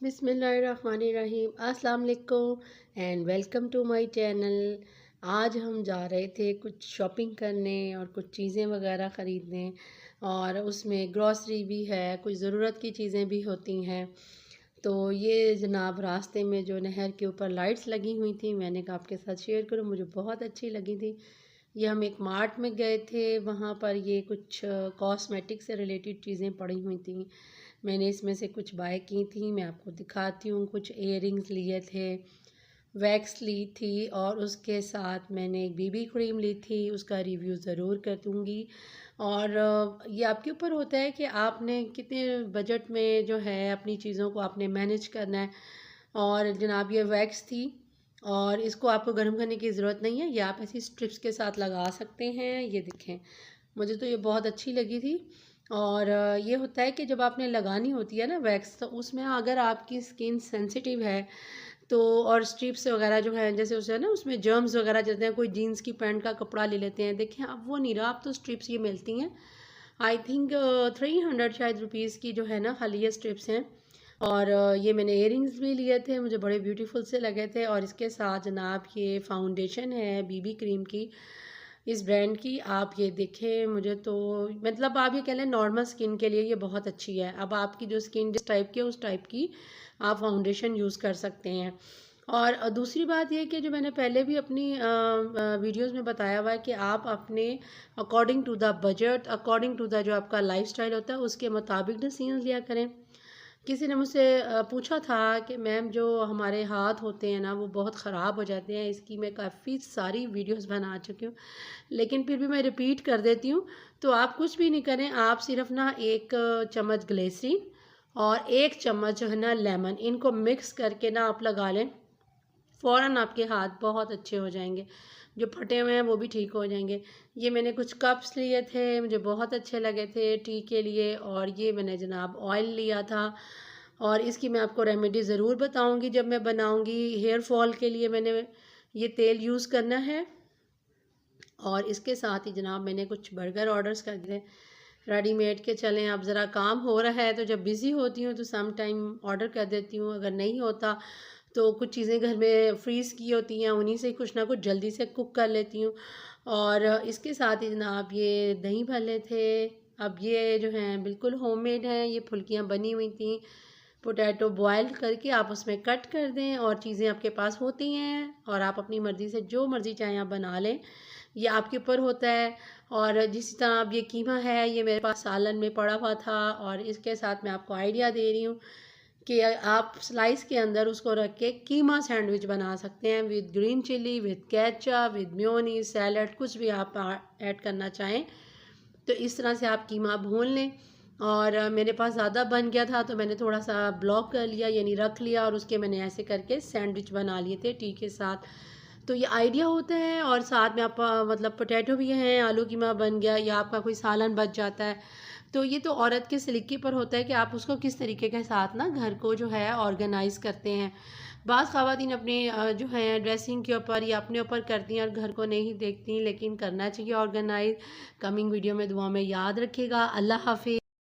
बिस्मिल्लाहिर्रहमानिर्रहीम। अस्सलाम वालेकुम and welcome to my channel. आज हम जा रहे थे कुछ शॉपिंग करने और कुछ चीज़ें वगैरह ख़रीदने, और उसमें ग्रॉसरी भी है, कुछ ज़रूरत की चीज़ें भी होती हैं। तो ये जनाब रास्ते में जो नहर के ऊपर लाइट्स लगी हुई थी, मैंने कहा आपके साथ शेयर करूं, मुझे बहुत अच्छी लगी थी। ये हम एक मार्ट में गए थे, वहाँ पर ये कुछ कॉस्मेटिक से रिलेटेड चीज़ें पड़ी हुई थी। मैंने इसमें से कुछ बाय की थी, मैं आपको दिखाती हूँ। कुछ इयररिंग्स लिए थे, वैक्स ली थी, और उसके साथ मैंने एक बीबी क्रीम ली थी, उसका रिव्यू ज़रूर कर दूँगी। और ये आपके ऊपर होता है कि आपने कितने बजट में जो है अपनी चीज़ों को आपने मैनेज करना है। और जनाब ये वैक्स थी, और इसको आपको गर्म करने की ज़रूरत नहीं है, ये आप ऐसी स्ट्रिप्स के साथ लगा सकते हैं। ये देखें, मुझे तो ये बहुत अच्छी लगी थी। और ये होता है कि जब आपने लगानी होती है ना वैक्स, तो उसमें अगर आपकी स्किन सेंसिटिव है तो, और स्ट्रिप्स वगैरह जो है जैसे उसे ना उसमें जर्म्स वगैरह जाते हैं, कोई जीन्स की पैंट का कपड़ा ले लेते हैं, देखें अब वो नहीं रहा, अब तो स्ट्रिप्स ये मिलती हैं। आई थिंक 300 शायद रुपीज़ की जो है ना खाली ये स्ट्रिप्स हैं। और ये मैंने इयररिंग्स भी लिए थे, मुझे बड़े ब्यूटीफुल से लगे थे। और इसके साथ जनाब ये फाउंडेशन है बीबी क्रीम की, इस ब्रांड की। आप ये देखें, मुझे तो मतलब आप ये कह लें नॉर्मल स्किन के लिए ये बहुत अच्छी है। अब आपकी जो स्किन जिस टाइप की है उस टाइप की आप फाउंडेशन यूज़ कर सकते हैं। और दूसरी बात ये कि जो मैंने पहले भी अपनी वीडियोस में बताया हुआ है कि आप अपने according to the budget, according to the जो आपका लाइफस्टाइल होता है उसके मुताबिक डिसीजन लिया करें। किसी ने मुझसे पूछा था कि मैम जो हमारे हाथ होते हैं ना वो बहुत ख़राब हो जाते हैं, इसकी मैं काफ़ी सारी वीडियोस बना चुकी हूँ, लेकिन फिर भी मैं रिपीट कर देती हूँ। तो आप कुछ भी नहीं करें, आप सिर्फ ना एक चम्मच ग्लिसरीन और एक चम्मच जो है ना लेमन, इनको मिक्स करके ना आप लगा लें। फ़ौरन आपके हाथ बहुत अच्छे हो जाएंगे, जो फटे हुए हैं वो भी ठीक हो जाएंगे। ये मैंने कुछ कप्स लिए थे, मुझे बहुत अच्छे लगे थे टी के लिए। और ये मैंने जनाब ऑयल लिया था, और इसकी मैं आपको रेमेडी ज़रूर बताऊंगी जब मैं बनाऊंगी। हेयर फॉल के लिए मैंने ये तेल यूज़ करना है। और इसके साथ ही जनाब मैंने कुछ बर्गर ऑर्डर्स कर दिए रेडीमेड के। चलें, अब ज़रा काम हो रहा है तो जब बिज़ी होती हूँ तो सम टाइम ऑर्डर कर देती हूँ, अगर नहीं होता तो कुछ चीज़ें घर में फ्रीज़ की होती हैं, उन्हीं से कुछ ना कुछ जल्दी से कुक कर लेती हूँ। और इसके साथ ही जनाब ये दही भल्ले थे। अब ये जो हैं बिल्कुल होममेड हैं, ये फुल्कियाँ बनी हुई थी। पोटैटो बॉयल करके आप उसमें कट कर दें, और चीज़ें आपके पास होती हैं, और आप अपनी मर्ज़ी से जो मर्ज़ी चाहें आप बना लें, ये आपके ऊपर होता है। और जिस तरह अब ये कीमा है, ये मेरे पास सालन में पड़ा हुआ था, और इसके साथ मैं आपको आइडिया दे रही हूँ कि आप स्लाइस के अंदर उसको रख के कीमा सैंडविच बना सकते हैं, with green chilli, with ketchup, with mayonnaise, salad, कुछ भी आप ऐड करना चाहें। तो इस तरह से आप कीमा भून लें। और मेरे पास ज़्यादा बन गया था तो मैंने थोड़ा सा ब्लॉक कर लिया, यानी रख लिया, और उसके मैंने ऐसे करके सैंडविच बना लिए थे टी के साथ। तो ये आइडिया होता है। और साथ में आप मतलब पोटैटो भी हैं, आलू कीमा बन गया, या आपका कोई सालन बच जाता है। तो ये तो औरत के सलीके पर होता है कि आप उसको किस तरीके के साथ ना घर को जो है ऑर्गेनाइज़ करते हैं। बाज़ ख़वातीन अपनी जो है ड्रेसिंग के ऊपर या अपने ऊपर करती हैं और घर को नहीं देखती, लेकिन करना चाहिए ऑर्गेनाइज। कमिंग वीडियो में दुआ में याद रखिएगा। अल्लाह हाफिज़।